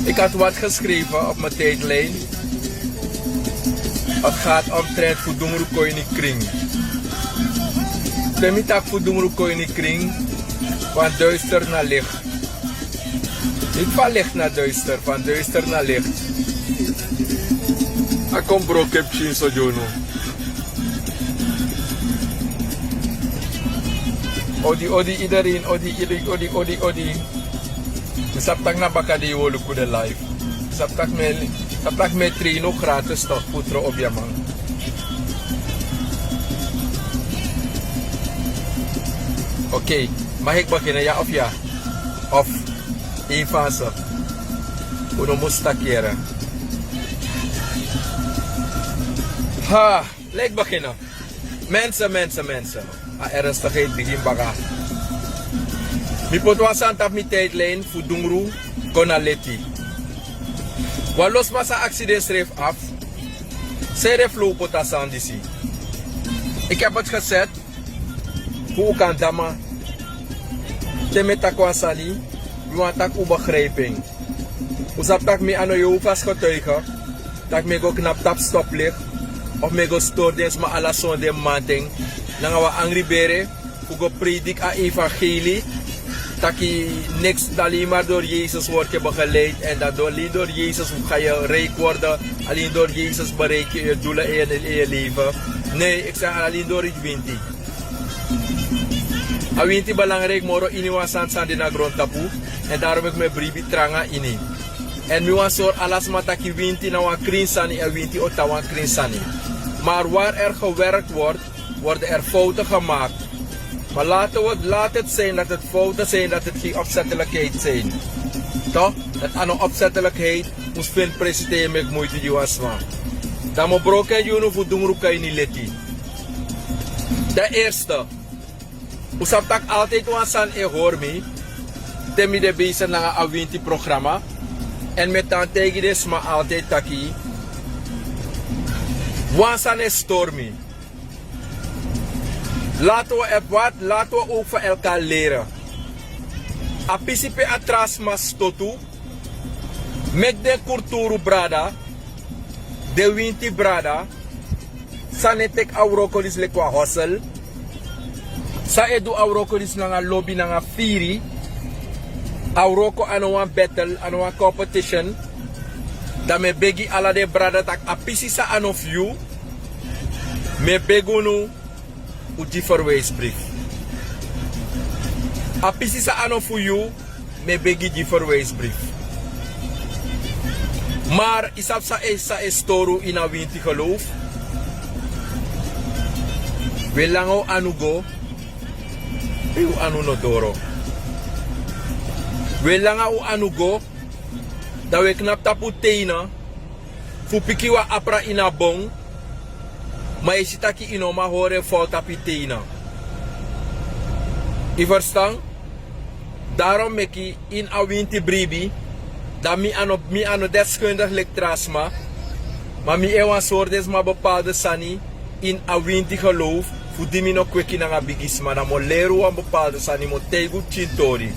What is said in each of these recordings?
Ik had wat geschreven op mijn tijdlijn. Het gaat omtrent voor dungroe kring. Ik niet voor dungroe kring van duister naar licht. Niet van licht naar duister, van duister naar licht. Ik kom bro, ik heb geen zo doen. Odi iedereen, odi. Saptak na baka di wolu kude live. Saptak me traino gratis toch putro op je man. Oké, mag ik beginnen ja of ja? Of één van ze? Uno moest takeren. Ha, laat beginnen. Mensen. Ernstigheid begin baga. Mi pot was aan tap mi tijdlijn voor dungroe kon leti. Wat los maar zijn accident schreef af. Zij flow pot aan disi. Ik heb het gezet. Hoe kan dama. Temeta kwasali. We want tak ubegrijping. Hoe zap tak mi ano je vast getuigen. Tak me go knap tap stoplicht. Of me go stoordens ma ala sonde manting. Nanga wa angry bere. Hoe go predik a evangelie. Taki niks alleen maar door Jezus wordt je begeleid en dat alleen door Jezus ga je rijk worden, alleen door Jezus bereik je je doelen in je leven. Nee, ik zeg alleen door het winti. A winti belangrijk moro ini wasan sandi na grond tapu en daarom ik mijn bribi tranga ini. En mi wan soor alas mataki winti na wan krin sani en winti ota wan krin sani. Maar waar er gewerkt wordt, worden er fouten gemaakt. Maar laat het zijn dat het fouten zijn, dat het geen opzettelijkheid zijn. Toch? Dat aan een opzettelijkheid moest veel presenteren met moeite die was van. Dan moet broken jullie voor dungroe niet leti. De eerste. Usap tak altijd wansan e hoor me. Temi de bezig naar een awinti programma. En met dan tegen des maar altijd taki. Wansan is stormy. Laten we ook van elkaar leren. Apisipe atras mas totu. Met de kulturu brada. De winti brada. Sanetek aurokolis lekwa hustle. Sa edu aurokolis nanga lobby nanga firi. Auroko ano one battle, ano one competition. Da me begi ala de brada tak apisi sa ano few. Me begunu. Uji verwijsbrief. Apisi sa ano voor you, me begi die verwijsbrief. Maar isap sa estoru ina winti geloof. We lango anugo, eu anu no doro. We lango anugo, da we knap tapu teina, fu pikiwa apra ina bong. Maar je ziet dat je in oma horen fout op je tenen. Je verstaan? Daarom mek je in a winti bribi. Dat mi ano deskundig lik trasma. Maar mi ewan soortes ma bepaalde sani. In a winti geloof. Voor die mi no kweki na nga bigisma. Na mo lero aan bepaalde sani. Mo tegu chintori.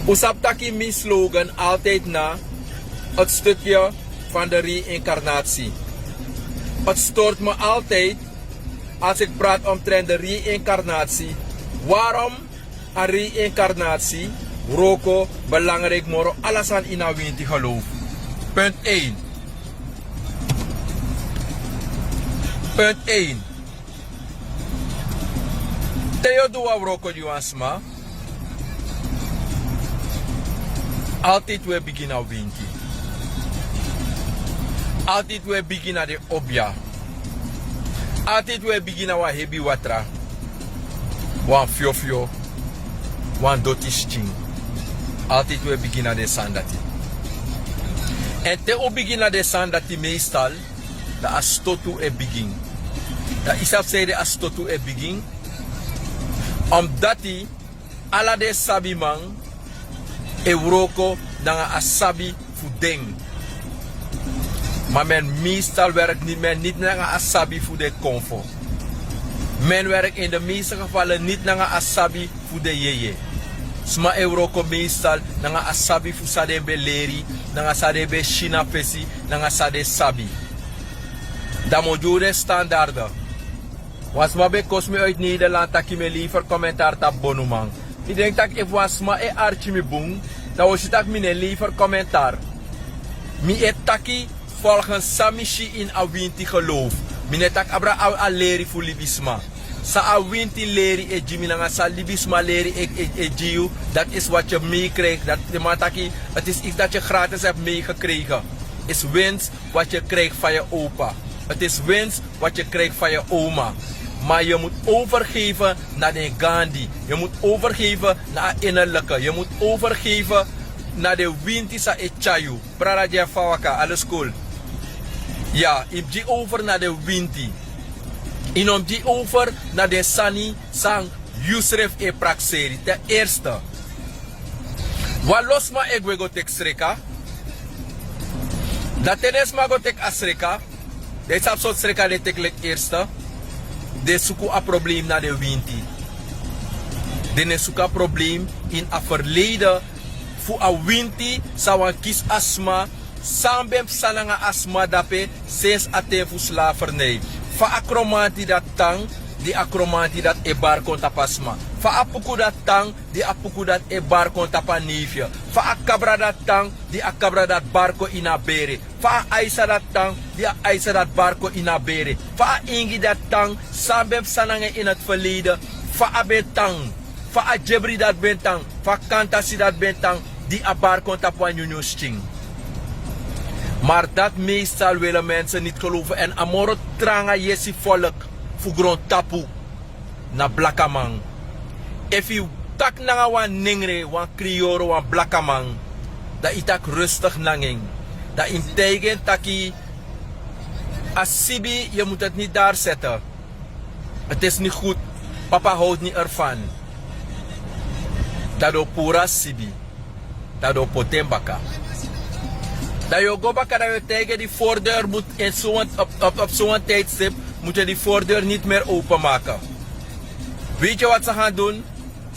Usap taki mi slogan altijd na. Het stukje van de reïncarnatie. Het stoort me altijd als ik praat omtrent de reïncarnatie. Waarom een reïncarnatie? Roko, belangrijk moro, alles aan ina winti geloof. Punt 1. Punt 1. Theo doa roko juansma. Altijd we beginnen winti. Altijd we beginnen de obja. Altijd we beginnen wa hebi watra. Wan fio. Wan dotisting. Altijd we beginnen de sandati. En te o beginnen de sandati meestal. Da astotu e begin. Da isap zei de astotu e begin. Omdat die ala de sabi man. Euroko danga asabi fudeng. Maar men meestal werkt niet naar asabi voor de comfort. Men werkt in de meeste gevallen niet naar asabi voor de jeje. Sma euro ko meestal nanga asabi fu sade be leri, nanga sade be China pesi, nanga sade sabi. Damo jure standaarden. Was ma be kosme uit Nederland taki me liever commentaar tap bonumang. Ik denk dat if was ma e archi mi bung, dan was het mine liever commentaar. Mi et taki volgens Samishi in awinti geloof. Mine tak abra a leri fu libisma. Sa awinti leri e jimi nanga sa libisma leri e jiu. Dat is wat je meekrijgt. Dat de mataki, het is iets dat je gratis hebt meegekregen. Is winst wat je krijgt van je opa. Het is winst wat je krijgt van je oma. Maar je moet overgeven naar de Gandhi. Je moet overgeven naar innerlijke. Je moet overgeven naar de winti sa echayu. Praraja fawaka, alles cool. Ja, ik ga over naar de winti. En om die over naar de sani sang Yusref e praxeri. Ten eerste. Wat los ma ik wil go tek sreka. Dat tenes ma go tek asreka. Dit is absoluut sreka de tek lek eerste. De suku a probleem na de winti. De suku a probleem in a verleden. Fu a winti sa wan kis asma. Sambem sananga asma dape. Ses a te fu slavernij. Fa akromanti dat tang. Die akromanti dat e bar konta pasma. Fa apuku dat tang. Die apuku dat e bar konta panifje. Fa akabra dat tang. Die akabra dat barko ina bere. Fa aisa dat tang. Die aisa dat barko ina bere. Fa ingi dat tang. Sambem sananga in het verleden. Fa abetang. Fa a jebri dat bentang. Fa kantasi dat bentang. Die a bar konta panjunyo sting. Maar dat meestal willen mensen niet geloven. En amoro tranga yesi volk. Fugron tapu. Na blakamang. If you tak nanga wan ningre. Wan krioro wan blakamang. Da itak rustig nanging. Da integen taki. Asibi, je moet het niet daar zetten. Het is niet goed. Papa houdt niet ervan. Dado pura sibi. Dado potembaka. Dat je go baka dat je tegen die voordeur moet in op zo'n tijdstip moet je die voordeur niet meer openmaken. Weet je wat ze gaan doen?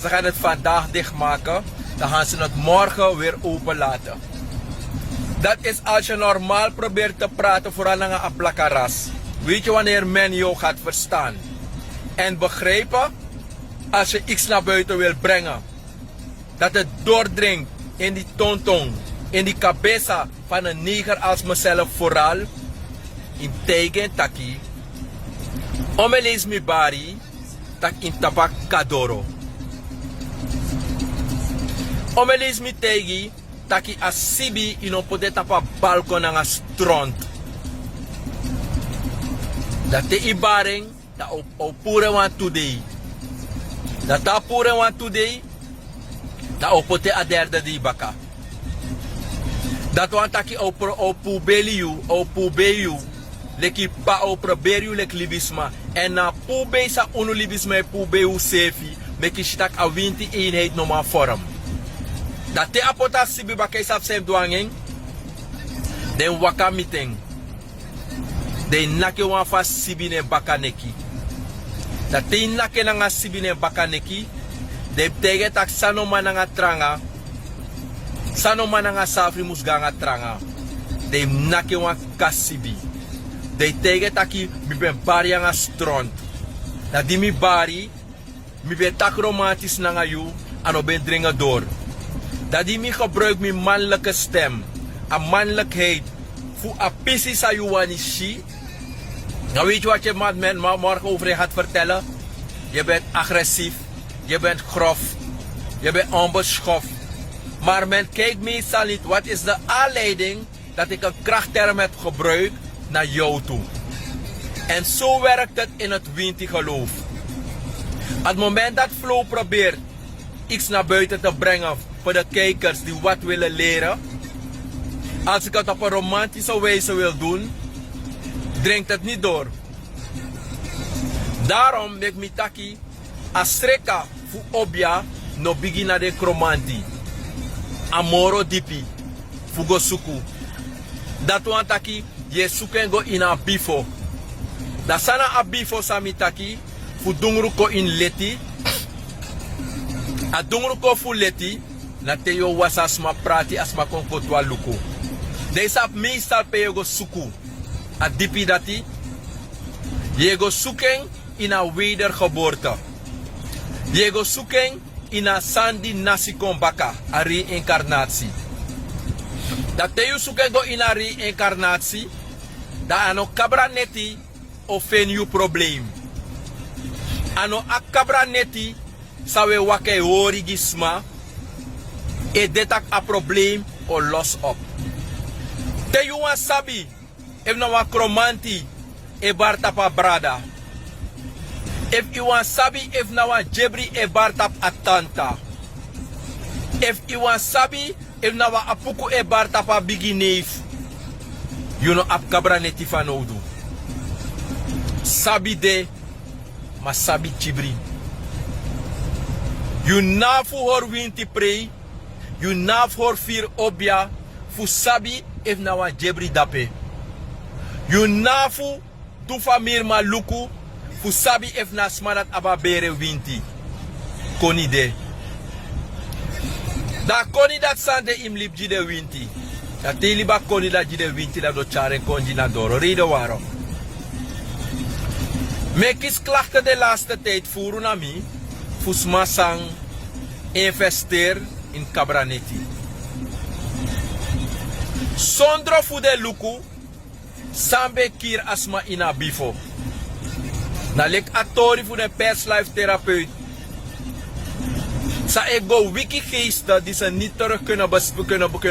Ze gaan het vandaag dichtmaken. Dan gaan ze het morgen weer open laten. Dat is als je normaal probeert te praten vooral naar een plakaras. Weet je wanneer men jou gaat verstaan? En begrijpen? Als je iets naar buiten wil brengen. Dat het doordringt in die tontong. In die cabeza van een neger als mezelf vooral. In tegen taki. Omelis mi bari. Tak in tapak kadoro. Omelis mi tegi. Taki asibi ino pode tapa balkon nga stront. Dat te ibaring. Dat op pure wan today. Dat ta pure wan today. Dat op pote a derde di baka. Dat want taki opu beliu, opu beiu, leki pa opra beriu lek libisma. En na pu be sa unu libisma e pu beiu sefi, meki shitak a winti eenheid noma vorm. Dat te apota sibi bakay sap sem duangeng, den waka miteng. Den nake wan fa sibi ne bakaneki. Dat te nake nga sibi ne bakaneki, de tege tak sanoma nga tranga, sano mananga safri musganga tranga. De nake wan kasibi. De tege taki mi ben bari nga stront. Dat di mi bari, mi ben tak romantisch nanga yu, ano ben dringa door. Dat die mi gebruik mi mannelijke stem. A mannelijkheid. Fu a pisi sa yu wanishi. Nou weet je wat je morgen over je gaat vertellen? Je bent agressief. Je bent grof. Je bent onbeschoft. Maar men kijkt meestal niet wat is de aanleiding dat ik een krachtterm heb gebruikt naar jou toe. En zo werkt het in het winti geloof. Op het moment dat Flow probeert iets naar buiten te brengen voor de kijkers die wat willen leren. Als ik het op een romantische wijze wil doen, dringt het niet door. Daarom mek mi taki asreka fu obia no bigina de kromanti. Amoro dipi fugo suku. Dat want taki je suken go in a bifo. Da sana a bifo sami taki fu dungru ko in leti. A dungroe ko fu leti, na te yo was asma prati asma kon kotwa luku. Deze ap meestal pe yo go suku. A dipi dati, je go zoeken in een wedergeboorte. Je go zoeken in een sandi nasi kombaka, een reïncarnatie. Dat te je zoeken go in een reïncarnatie, dat ano kabra neti ofen je probleem. Ano a kabra neti sawe wake origisma e detak a probleem o los op. Te you wan sabi, if na wa kromanti e bartapa brada. If you wan sabi, if na wa jebri e bartap atanta. If you wan sabi, if na wa apuku e bartapa bigi neef. You know ap kabra neti fanoudu. Sabi de, ma sabi chibri. You nafu hor winti prei, you naf hor fir obia, fu sabi if na wa jebri dape. You nafu du famir ma luku, fu sabi if na smanat ababere winti. Koni de. Da koni dat sande im lip jide winti. Da te liba koni dat jide winti da do charen konji na doro. Rede waro. Me kis klachten de laatste tijd voeren naar mij. Fusma sang investeer in kabraneti. Sondro fu de luku. Sambe kir asma ina bifo. Na lek atori fu de past life therapeut. Sa ego wiki geesten die ze niet terug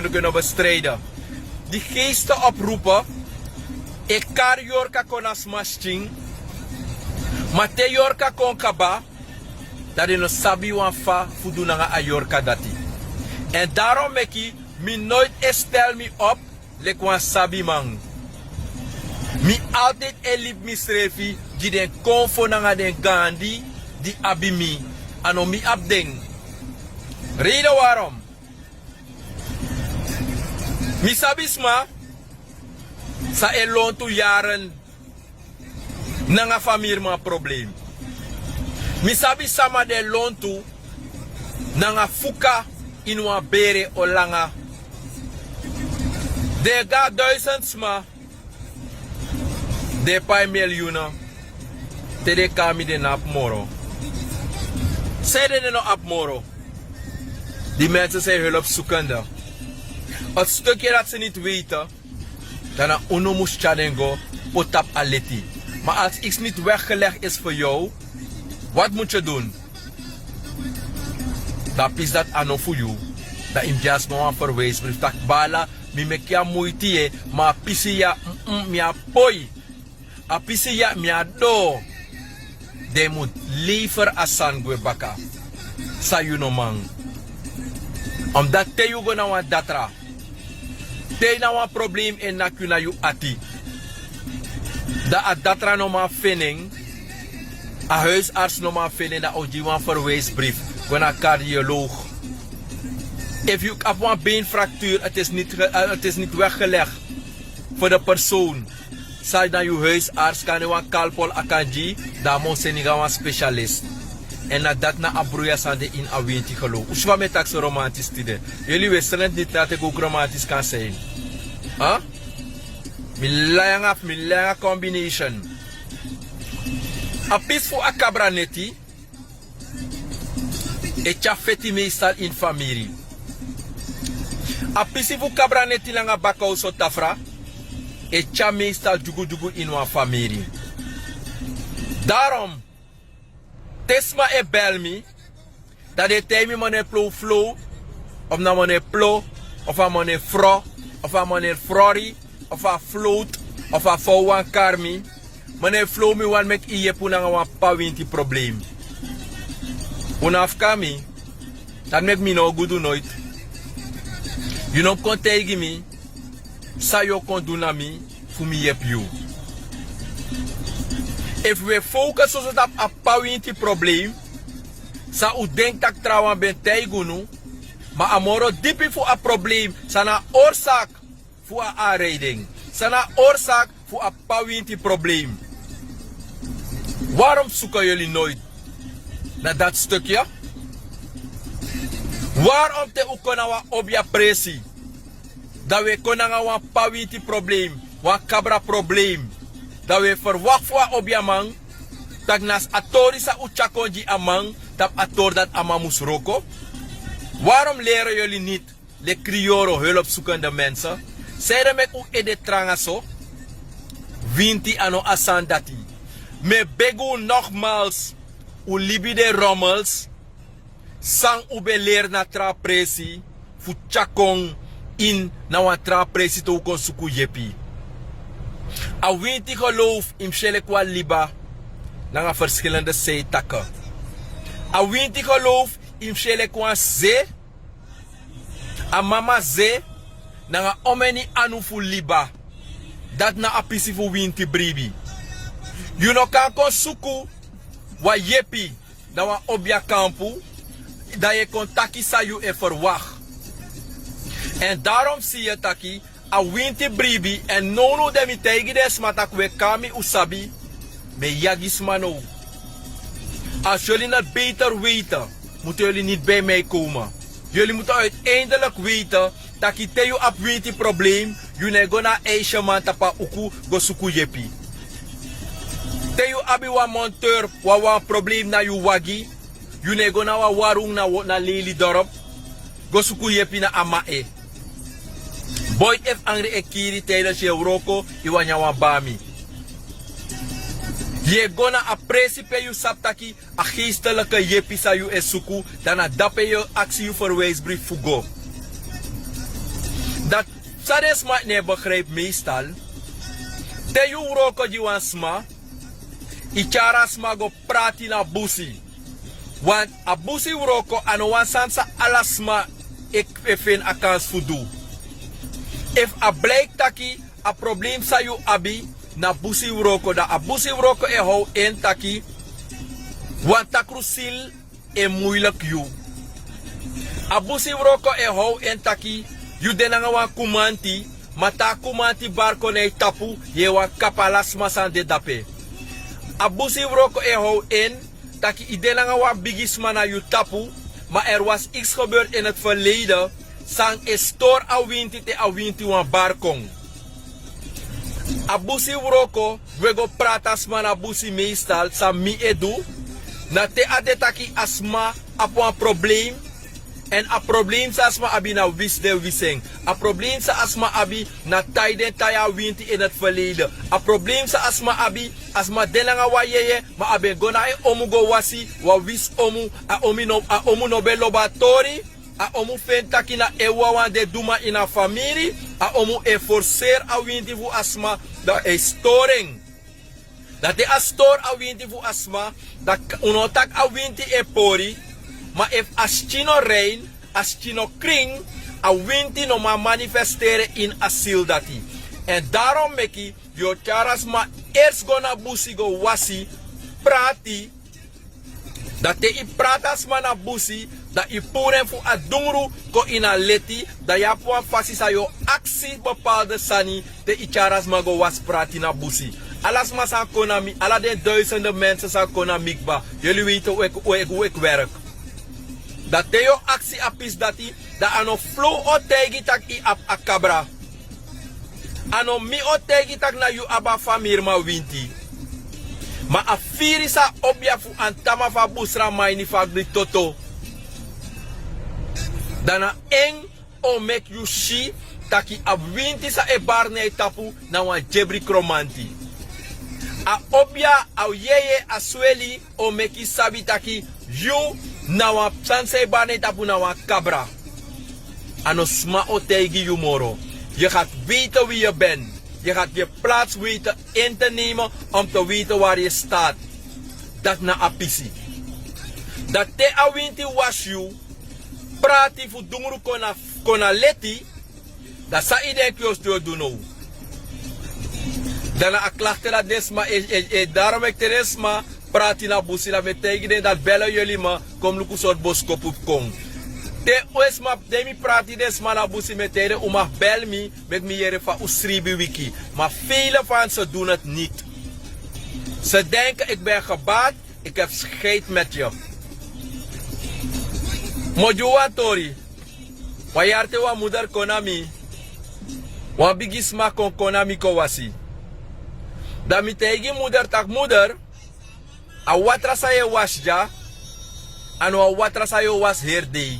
kunnen bestrijden. Die geesten oproepen. Ik kar yorka kon asma sting. Maar te yorka kon kaba. Dat je no sabi wan fa fudu nanga a yorka dati. En daarom meki mi nooit stel mi op lek wan sabi man. Mi altijd elip misrefi die den konfo nanga den gandi di abimi. Ano mi abdeng. Reden waarom? Mi sabisma sa elon tu jaren nanga famir ma probleem. Mi sabi sama de lontu nanga fuka inwa bere o langa. De ga duizend de pai miljoenen. Te de kami de nap moro. Zij de no ap moro. Die mensen zijn hulpzoekende. Het stukje dat ze niet weten, dan uno moest chadengo potap aleti. Maar als iets niet weggelegd is voor jou, wat moet je doen? Dat is dat ano voor jou. Dat in jas maar verwijs brief tak bala mi mekia moeite maar pisia mia poi. A pisia mia do. De moet liever asan gwe baka. Sa you no man. Omdat te you go na wan datra. Te na wan probleem en na kuna you ati. Da a datra no ma fening. A huisarts no ma fening da oji wan verwijsbrief. Go na cardioloog. If you have een beenfractuur, het is niet weggelegd voor de persoon. Zij naar je huisarts kan je een kalpol akanji, dan moet je een specialist. En dat na abroeia sande in awinti geloof. Hoe met dat zo romantisch tide? Jullie wisten het niet dat ik ook romantisch kan zijn. Huh? Milanga combination. A piece voor a cabraneti. Et ya feti meestal in familie. A pisi fu kabraneti langa bakau so tafra. E cha meestal jugu in wa familie. Daarom. Tesma e belmi. Dat de temi mane plo flow. Of na mane plo. Of a mane fro. Of a mane frori. Of a float. Of a fouwan karmi. Mane flow mi wan mek iye punanga wan pawinti probleem. Unaf kami. Dat mek mi no gudu nooit. You know kon tegen me, sa yo kon doen na me, fu mi yep you. If we focus op dat apawinti probleem, sa u denk tak trawan ben teigunu, ma amoro dipi fu a probleem, sa na oorzaak fu a aanrijding, sa na oorzaak fu a pawinti probleem. Waarom zoeken jullie nooit naar dat stukje? Waarom te ukonawa obja presi? Dat we konaga wan pawiti probleem, wan kabra probleem. Dat we verwacht voor obja man, dat nas atori sa uchakonji amang, dat ator dat amamus roko. Waarom leren jullie niet de krioro hulpzoekende mensen? Zeiden met u ede trangaso, winti ano asandati. Me begu nogmaals, u libide rommels, sang ube leer na tra presi, fu chakong in na wan tra presi to kon suku yepi. A winti geloof in kwa liba, na verschillende zeetakken. A winti geloof in kwa ze, a mama ze, na omeni anu fu liba, dat na apisi fu winti bribi. You no kan kon suku, wa yepi, na wa obja kampu, dat je kon taki sa you e verwacht. En daarom zie je taki, a winti bribi, en nono de mi tegi des matak we kami usabi, me yagis mano. Als jullie het beter weten, moeten jullie niet bij mij komen. Jullie moeten uiteindelijk weten, dat je teo op winti probleem, jullie gonna eisje man tapa uku go suku yepi. Teo abi wa monteur, wa probleem na you wagi, jullie gonna wa warung na leli dorp, go suku yepi na amae. Boy ef angry ekiri tijdens je roko, iwanya wa bami. Je gonna appreci pe you saptaki, a geestelijke jepi sa you esuku, dan a dape je actie you verwijsbrief fugo. Dat sades ma ne begrijp meestal, te you roko di wan sma, ichara sma go prati na busi. Want a busi roko ano wan sansa alasma ek efen akans fudu. If a blijk taki, a probleem sa you abi, na busi uroko, da a busi uroko e hou en taki, want takrusil e moeilijk you. A busi uroko e hou en taki, you denanga wan kumanti, mata kumanti barko ne tapu, ye wan kapalas masan de dape. A busi uroko e hou en, taki I denanga wan bigisma na you tapu, maar er was iets gebeurd in het verleden, sang e store a winti te a winti wan barkong. Abusi uroko, we go pratas man abusi meestal, sa mi edu, na te adetaki asma apo een probleem, en a probleem sa asma abi na wis de wiseng. A probleem sa asma abi na tijden taya winti in het verleden. A probleem sa asma abi, asma denanga wa yeye, ma abe gona e omu go wasi, wa wis omu, a omu no be lobatori, a omu fentaki na ewa wan de duma in a family, a omu e forcer a winti fu asma da e storing. Dat de a store a winti fu asma, da unotak a winti e pori, maar if aschino rain, aschino kring, a winti no ma manifestere in asil dati. En daarom meki, yo charas ma eerst gona busi go wasi, prati, dat te I pratas ma na busi, dat I puren fu a dungroe ko ina leti, dat ya puan fasi sa yo aksi bepaalde sani, te I charas ma go was prati na busi. Alas ma sa konami, ala den duizenden mensen sa konamikba, jullie weten hoe ik werk. Dat te yo aksi apis dati, dat ano flow o tegi tak I ap akabra. Ano mi o tegi tak na yu aba famir ma winti. Ma a firi sa obja fu antama fa busra maini fa gri toto. Dana eng o make you shi taki a winti sa e barne tapu na wan jebri kromanti. A obja a yeye a sweli o meki sabi taki yu na wan sanse barne tapu na wan kabra. Ano sma o tegi yu moro. Je gaat weten wie je bent. Je gaat je plaats weten in te nemen om te weten waar je staat. Dat na apisi. Dat te awinti was you. Prati fu dungru kona leti. Dat sa iden kios do no. Dan a klachte la desma daarom ik teresma prati na busi la betekenen dat bellen jullie me kom luku soort boskop op kong. Te oesma demi prati desma na busi metere uma bel mi met mi jere van usribi wiki. Maar vele van ze doen het niet. Ze denken ik ben gebaat, ik heb scheid met je. Mojuwa tori. Wayarte wa moeder konami. Wa bigisma kon konami ko wasi. Da mi tegi moeder tak moeder. A watra sa ye wasja. Ano a watra sa yo was herdei.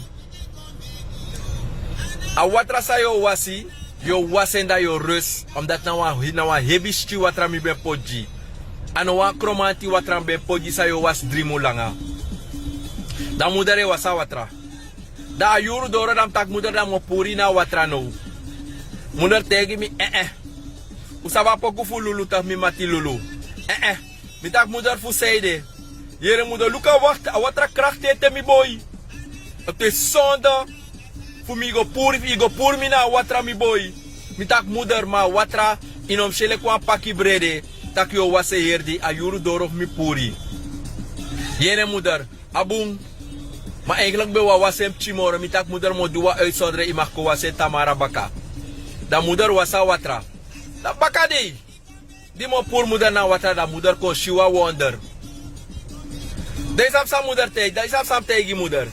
A watra sa yo wasi. Yo wasenda yo rus. Omdat na wa hebi stu watra mi ben podji. Ano wa kromanti watra ben podji sa yo was drimu langa. Da moeder e wasa watra. Da ayuru doro dam tak moeder dam mo puri na watra no. Moeder tegi mi Usaba poku fu lulu tak mi mati lulu. Mi tak moeder fu seide. Yere moeder luka wacht a watra kracht ete mi boy. Het is zonde. Fu mi go puri mi na watra mi boy. Mi tak moeder ma watra inom shele kwa paki brede. Tak yo wase herdi ayuru doro mi puri. Yere moeder abung. Maar eigenlijk ben we wasem chimoro. Mi tak moeder mo duwa uitzondere imak ko wase tamara baka. Da moeder wasa watra. Da baka di mo pur moeder na watra da moeder ko shiwa wonder. Da isap sa moeder tegi. Da isap sam tegi moeder.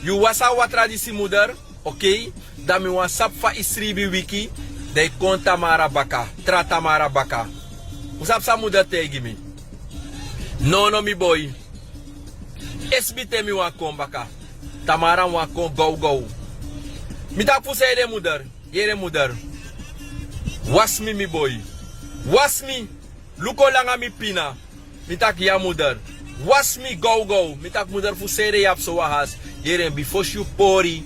You wasa watra di si moeder. Oké. Da mi wasap fa isribi wiki. Da kon tamara baka. Tra tamara baka. Usap sa moeder tegi mi. No mi boy. Esbite mi wan kon baka. Tamara wan kon go. Mi tak fu seide moeder. Yere moeder. Was mi boy. Was mi. Luko langa mi pina. Mi tak ya moeder. Was mi go. Mi tak moeder fu seide yap so wahas. Yere before you pori.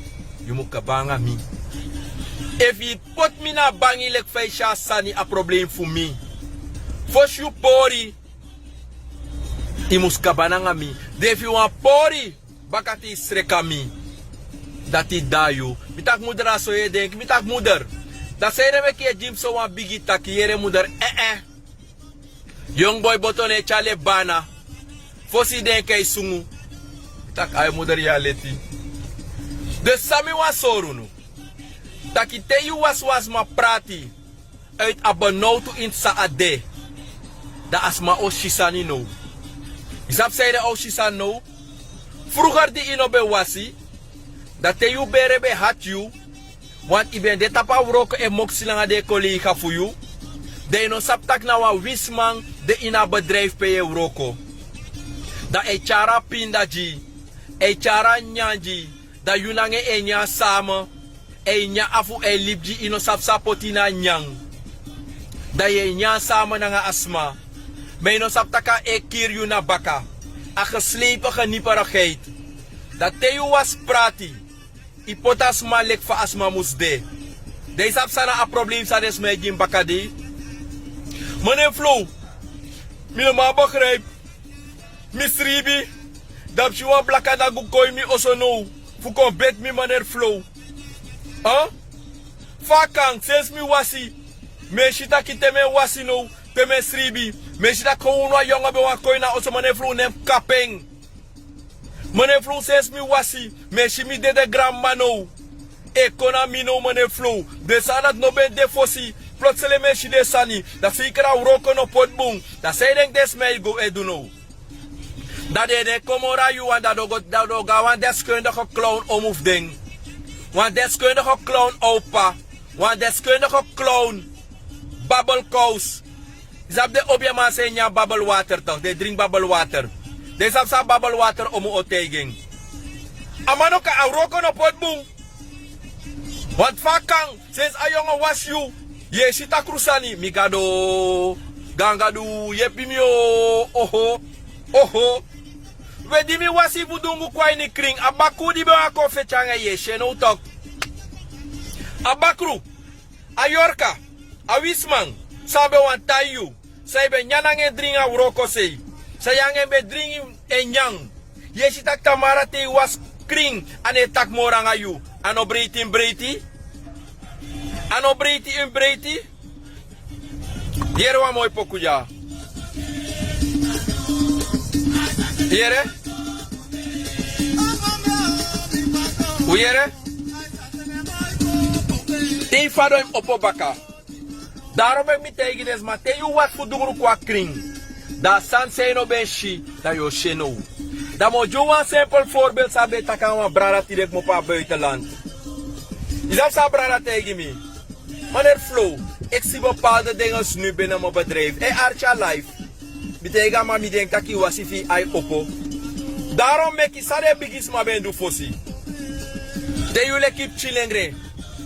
You moet kabanga mi. If you put me na bangi lek feisha sani a probleem voor me. For you pori. I mus kabananga mi. If you want pori. Bakati sreka mi. Dati dayo. Mi tak moeder aso ye denk. Mi tak moeder. Da sere we kie jim so wan bigi taki yere moeder. Young boy botone chale bana. Fosi denk kay sungu. Mi tak ay moeder ya leti. De sami was sorunu. Taki te you was ma prati. Uit abanautu in saade. Da asma o shisani no. Isap zeide o shisan no. Vroeger die inobe wasi. Dat te you berebe hat you. Want i ben de tapa wroko e moksilanga de collega voor you. De no saptak na wa wisman de ina bedrijf pe je wroko. Da e chara pindaji. E chara nyanji. Da yunange e nya samen. E nya afu e lipji ino sapsapoti na nyang. Da ye nya samen na nga asma. Me no saptaka e kir yu na baka. A geslepen genieperigheid. Dat te yu was prati. Ipotas malek fa asma musde. De sap sana a probleem sa des me jim baka de. Meneer Flo. Mine ma begrijp. Misribi. Dat je wan blaka da gukoy mi osono. Fukon bet mi meneer Flo. Huh? Fakang, sinds mi wasi. Me shita kite me wasi no. Te me sribi. Me shita kounwa yonga be wan koy na oso meneer Flo nem kapeng. Meneer Flo sinds mi wasi. Me shimi de grandma no. Economy no meneer Flo. De sanat no ben defosi. Plotsele me shi de sani. Da fikra uroko no potbung. Da say denk des me go edu no. Dat de komora you want dat do ga wan deskundige clown omhoef ding. Wan deskundige clown opa. Wan deskundige clown babbelkous. Zap de obje man say nya bubble water toch. De drink bubble water. De zap sa bubble water omu oteging. Amano ka auroko no potbung. Want fakang since ayonga was you. Ye sita krusani migado gangadu yepimio oho. We di mi wasi budungu kwa ini kring. Abaku di bewa kofe changa ye sheno tok. Abakru. Ayorka. Awismang. Sabe wan tayu. Sabe nyanange dringa uroko sei. Sayange be dringi enyang. Ye sitak tamara te was kring. Ane tak moranga yu. Ano breiti in breiti. Ano breiti in breiti. Yere wa mooi pokuja. Yere? Hoe yere? Te fado im opobaka. Daarom heb ik me tegen des maar te you wat voor doen qua kring. Da san se no benshi da yo sheno. Dan mo jo een simpel voorbeeld sabi takan wa brada tirek mo pa buitenland. Isap sa brada tegen me. Meneer Flo, ik zie bepaalde dingen nu binnen mijn bedrijf. Archa life. Bitega maar mi denk dat ik was if I oppo. Daarom mek ik sade bigis ma ben du fosi. De yule kip chilengre.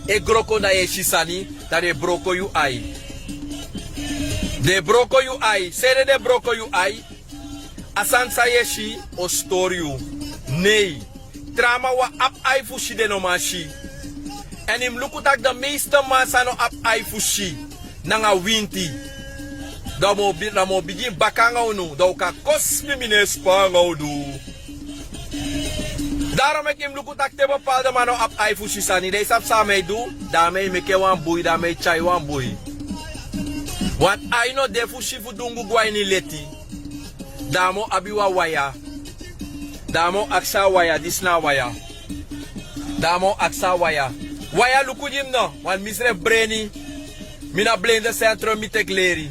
E groko da e shisani, da de broko yu ai. De broko yu ai. Sede de broko yu ai. Asan sa yeshi o story yu. Nee. Trama wa ap ai fushi de no mashi. En im lukutak de meeste mensen no ap ai fushi. Nanga winti. Da mo begin bakanga unu. Da uka kosmi mine spanga udu. Daarom ik hem lukutak te bepaalde mano ap ai fushi sani. De sap sa me do. Daarmee meke wan boy. Daarmee chai wan boy. Want ai no de fushi fu dungu guai ni leti. Damo abiwa waya. Damo aksa waya. Disna waya. Damo aksa waya. Waya lukujim no, wan misre breni, mina blende centro mitek leri.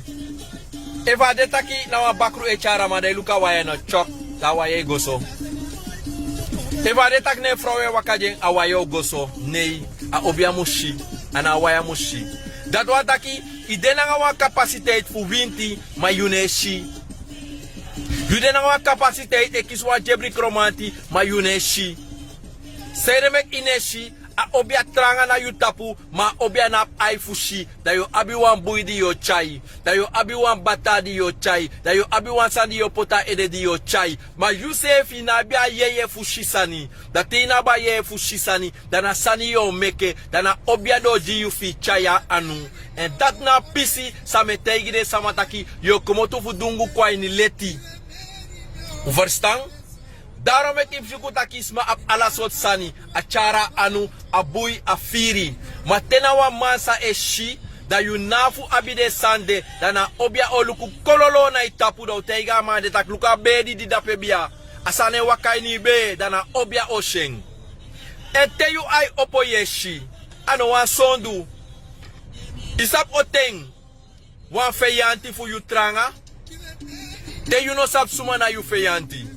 Eva de taki na wa bakru e chara ma de luka waya no chok, da waya e goso. Eva de tak ne frowe wakajen a waya goso, nei, a obia mushi, ana waya mushi. Dat wa taki, ide na wa capaciteit fu winti, ma yuneshi. Jude na wa capaciteit e kiswa jebri kromanti, ma yuneshi. Seremek ineshi, a obia tranga na yu tapu, ma obia na ai fushi, da yo abi wan bui di yo chai, da yo abi wan bata di yo chai, da yo abi wan sandi yo pota ede di yo chai, ma yu se fi na bia yeye fushi sani, da te na ba yeye fushi sani, da na sani yo meke, da na obia doji yu fi chaya anu, en dat na pisi, sa me teigide samataki, yo komoto fu dungu kwa ini leti. U verstaan? Daarom ik heb zoektakisma op alles wat sani, a chara anu, a bui, a firi. Maar tenawa mansa e shi, da yu nafu abide sande, da na obia oluku kololo na itapu da uteiga ma de tak luka bedi di dape bia. Asane wakai ni be, da na obia osheng. E te yu ai opo yeshi, ano wan sondu. Isap oteng, wan feyanti fu yu tranga, te yu no sap suma na yu feyanti.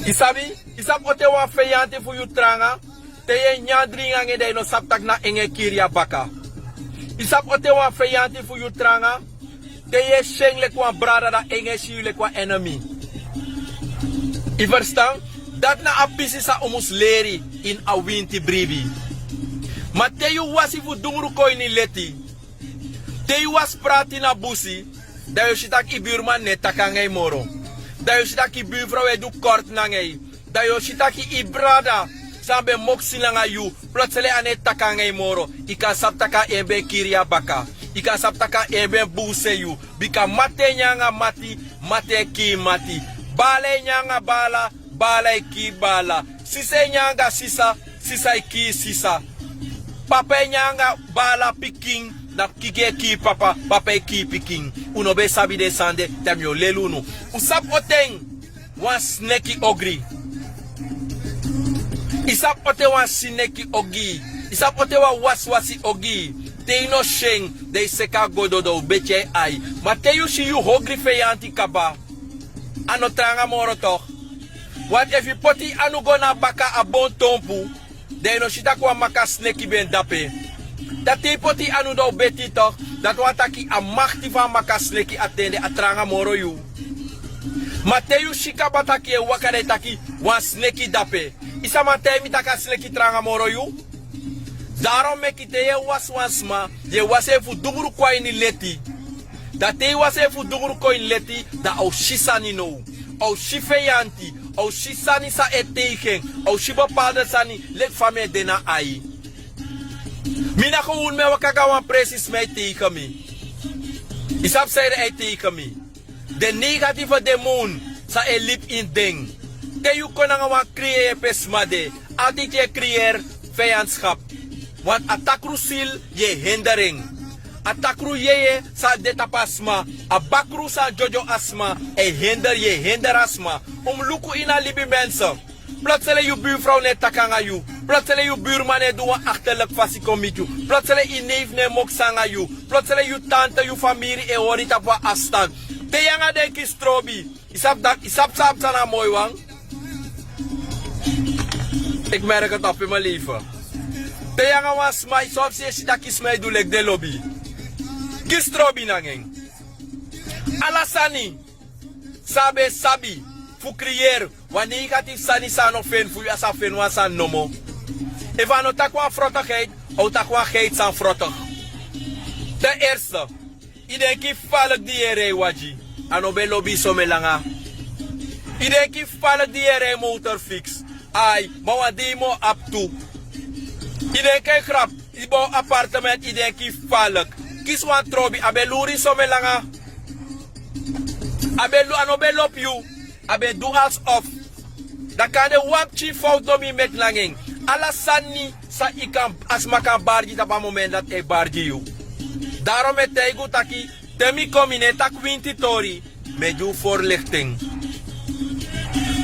Isap ote wa feyanti fu yu tranga, te ye nyandri ngange de no saptak na enge kiria baka. Isap ote wa feyanti fu yu tranga, te ye sheng le kwa brada da enge shiu le kwa enemy. I verstaan? Dat na apisi sa omus leri in a winti bribi. Ma te yu wasi fu dungru koi ni leti. Te yu was prati na busi, da yu shitak i buurman net takangay moro. Da yo shitaki buurvrouw e du kort nangei. Da yo shitaki i brada sambe moksi nanga yu. Plotsele ane takangei moro. Ika saptaka ebe kiria baka. Ika saptaka ebe buse yu. Bika mate nyanga mati, mate ki mati. Bale nyanga bala, bala ki bala. Sise nyanga sisa, sisa ki sisa. Pape nyanga bala piking. Na kike ki papa, papa ki piking. Uno be sabi de sande, tem yo lelunu. Usap oteng, wan sneki ogri. Isap ote wan sineki ogi. Isap ote wan waswasi ogi. Te ino sheng, de seka gododo, beche ai. Ma te yu si yu hogri feyanti kaba. Ano tranga moro toch. Want if you poti anu gona baka a bon tompu, de ino shita kwa maka sneki ben dape. Dat te poti anu do beti toch, dat wataki a machti van makasleki atende atranga moro yu. Mateu shika bataki e wakare taki wan sneki dape. Isa matei mitaka sneki tranga moro yu. Daarom mekite ye was wansma, ye wase fu duguru kwa ini leti. Dat te wase fu duguru kwa ini leti, da au shisani no. Au shifeyanti, au shisani sa eteigen, au shibapalde sani, lek fame dena ai. Mina gewoon me wakaka wan precies mij tegen me. Isap zeide hij tegen me. De negatieve demon sa e lip in ding. Te yu konanga wan creëer pesmade. Altijd je creëer vijandschap. Want atakru sil je hindering. Atakru ye sa detapasma. Abakru sa jojo asma. E hinder je hinder asma. Luku ina libi mensen. Plotsele je buurvrouw net takanga you. Plotsele je buurman net doen achterlijk vastkomt you. Plotsele je neef ne moksanga you. Plotsele je tante, je familie e horit op afstand. Te yanga denki strobi. Isap sana mooi wang. Ik merk het op in mijn leven. Te yang was mij soms is dat kies mij doe de lobby. Kies trobi nangeng. Alasani. Sabi. Fu creëer. Wanneer ik het sani san of fen fu asa fen was san nomo. Even no takwa frottigheid. O takwa geit san frottig. Ten eerste. Iedereen ki valk die ere waji. Ano be lobby so melanga. Iedereen ki valk die ere motor fix. Ai, maar wat die mo up to. Iedereen kijk grap. Ibo appartement, iedereen ki valk. Kies wan trobi, abe luri so melanga. Abe lu anobe lop you. Abe do als of. Dan kan de wap chief foto mi met langing. Alasani sa ikam asma kan barji tapa moment dat e barji you. Daarom met teigu taki. Temi komine tak winti tori. Met you voorlichting.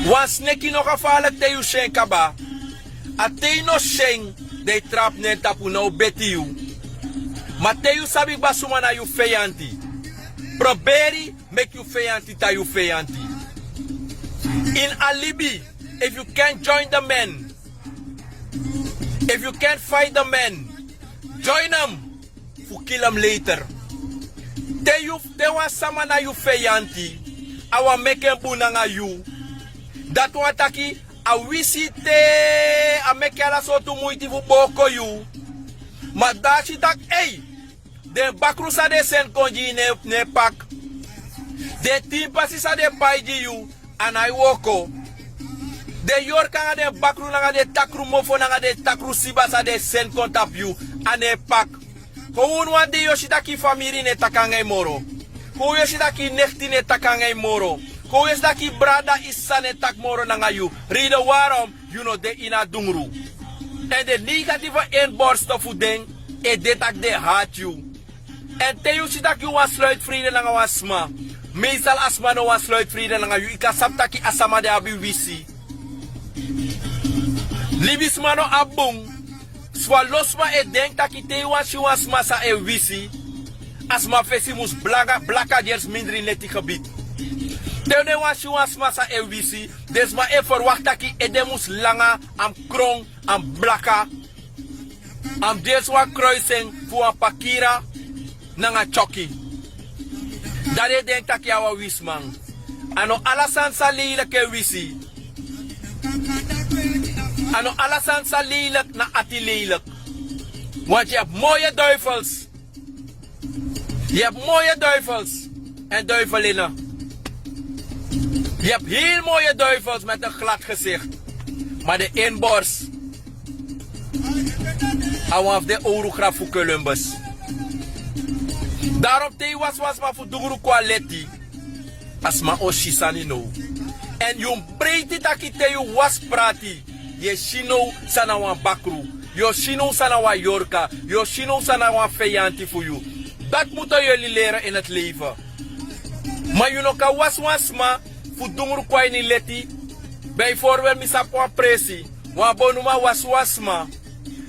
Was neki no gevaarlijk te you shen kaba. Ate no shen. De trap ne tapu no beti you. Maar te you sabi basuma na you feyanti. Proberi make you feyanti ta you feyanti. In alibi, if you can't join the men, if you can't fight the men, join them. For kill them later. Te was sama na you feyanti. Awa make bunanga you. Dat wataki a wisite a make ala so tu muiti fu boko you. Maar dat je tak hey. De bakrusa de sen konji ne pak. De timpasi sa de paiji you. Anai woko. De yorka de bakru nga de takru mofo nga de takru sibasa de sen kontap you. Ane pak. Gewoon wan de yoshitaki famiri ne takangay moro. Ko yoshitaki nechti ne takangay moro. Ko yoshitaki brada isa ne tak moro nga you. Ride waarom you know de ina dungru. En de negatieve inborst of ding. E de tak de haat you. En te yoshitaki wan sluitvrede nga wasma. Meestal asma no was sluitvrede nga you. Ika saptaki asama de abi wisi. Libismano abung. Swa losma e denk taki te was masa e wisi. Asma fesi mus blaka jers mindri neti gebied. Te was masa e wisi. Desma e verwacht taki e de mus langa am krong am blaka. Am deswa kruising fu an pakira nanga choki. Dade denk taki awa wisman. Ano alasan sa ke wisi. Ano alasan sa lelijk na ati lelijk. Want je hebt mooie duivels. Je hebt mooie duivels. En duivelinnen. Je hebt heel mooie duivels met een glad gezicht. Maar de inborst. Awaf de orugra voor Columbus. Daarom te was maar voor duguru kwa leti. Asma oshisani no. En yung breiti taki te you was prati. Je shino sana wan bakru. Je shino sana wan yorka. Je shino sana wan feyanti voor you. Dat moeten jullie leren in het leven. Maar you know ka was ma. Voor dungru kwa ni leti. Bijvoorbeeld misap wan presi. Wan bonuma was ma.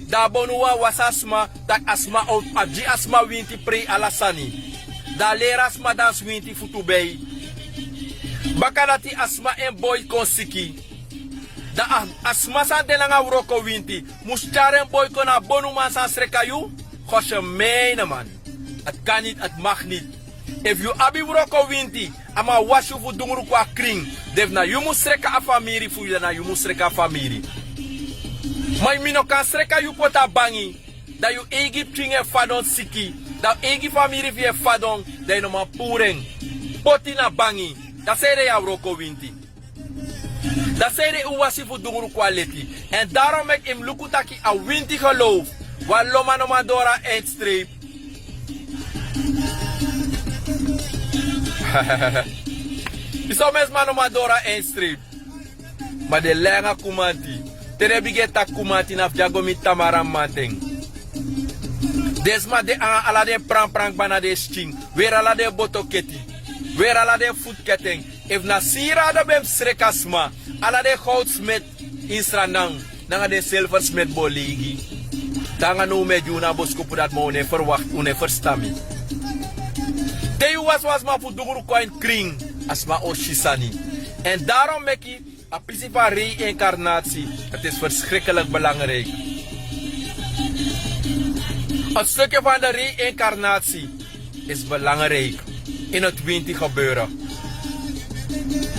Da bonua was asma. Tak asma out. Abji asma winti pre alasani. Da lera asma dans winti futu bei. Bakalati asma en boy konsiki. Da asma san denanga uroko winti. Muscharen boy kona bonuma san srekayu. Gosje mijne man. Het kan niet, het mag niet. If you abi uroko winti. Ama washu fu dunguru kwa kring. Def na you mus sreka a famiri fu you na you mus sreka famiri. Maar je no kan sreka you pota bangi. Da you egi pringe fadon siki. Da egi famiri vie fadon. Da you no man puring. Poti na bangi. Dat zei de Roko winti. Dat zei de uwasi voor dunguru quality. En daarom heb ik hem lukutaki a winti geloof. Wat loma no madora eindstreep. Iso mes mano madora eindstreep. Maar de lenga kumanti. Tere bigeta kumanti naf jagomi tamaram manteng. Desma de ala de pran bana de sting. Weer ala de botoketi. Weer ala de voetketting. If na sira de bem srekasma. Ala de goudsmit in Strandang. Nanga de zilversmit boligi. Tanga no me juna boskopu dat mo ne verwacht. Une verstami. Te was ma fu duguru coin kring. asma o shisani. En daarom mek je een principe van reïncarnatie. Het is verschrikkelijk belangrijk. Een stukje van de reïncarnatie is belangrijk in het winti gebeuren.